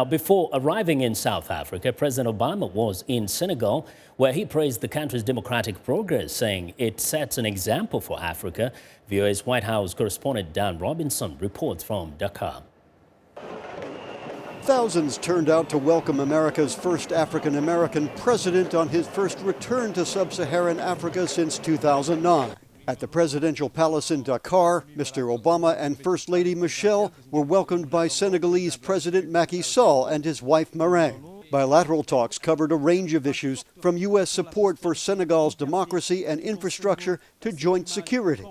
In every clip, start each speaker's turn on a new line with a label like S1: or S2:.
S1: Now, before arriving in South Africa, President Obama was in Senegal, where he praised the country's democratic progress, saying it sets an example for Africa. VOA's White House correspondent Dan Robinson reports from Dakar.
S2: Thousands turned out to welcome America's first African-American president on his first return to sub-Saharan Africa since 2009. At the presidential palace in Dakar, Mr. Obama and First Lady Michelle were welcomed by Senegalese President Macky Sall and his wife Marème. Bilateral talks covered a range of issues, from U.S. support for Senegal's democracy and infrastructure to joint security.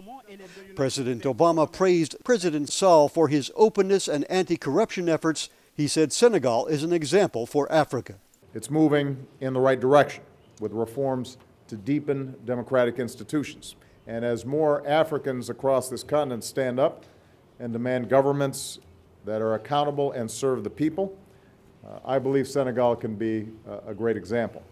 S2: President Obama praised President Sall for his openness and anti-corruption efforts. He said Senegal is an example for Africa.
S3: It's moving in the right direction with reforms to deepen democratic institutions. And as more Africans across this continent stand up and demand governments that are accountable and serve the people, I believe Senegal can be a great example.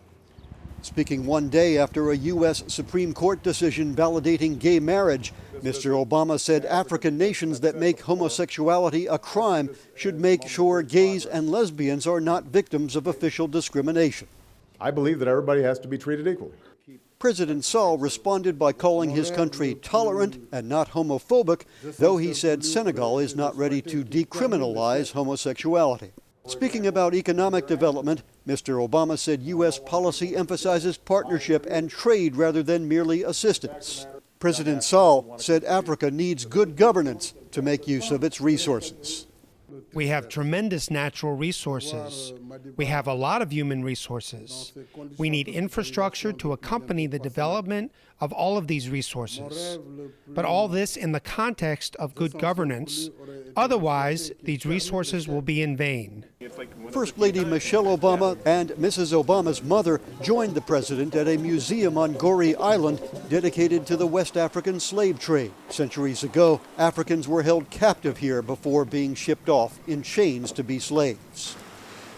S2: Speaking one day after a U.S. Supreme Court decision validating gay marriage, Mr. Obama said African nations that make homosexuality a crime should make sure gays and lesbians are not victims of official discrimination.
S3: I believe that everybody has to be treated equally.
S2: President Sall responded by calling his country tolerant and not homophobic, though he said Senegal is not ready to decriminalize homosexuality. Speaking about economic development, Mr. Obama said U.S. policy emphasizes partnership and trade rather than merely assistance. President Sall said Africa needs good governance to make use of its resources.
S4: We have tremendous natural resources. We have a lot of human resources. We need infrastructure to accompany the development of all of these resources. But all this in the context of good governance. Otherwise, these resources will be in vain.
S2: First Lady Michelle Obama and Mrs. Obama's mother joined the president at a museum on Goree Island dedicated to the West African slave trade. Centuries ago, Africans were held captive here before being shipped off in chains to be slaves.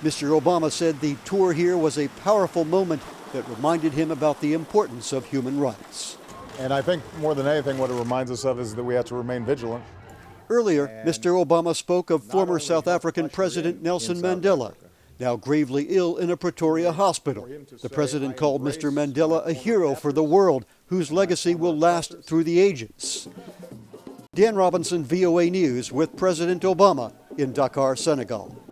S2: Mr. Obama said the tour here was a powerful moment that reminded him about the importance of human rights.
S3: And I think more than anything what it reminds us of is that we have to remain vigilant.
S2: Earlier, Mr. Obama spoke of former South African President Nelson Mandela, now gravely ill in a Pretoria hospital. The president called Mr. Mandela a hero for the world, whose legacy will last through the ages. Dan Robinson, VOA News, with President Obama in Dakar, Senegal.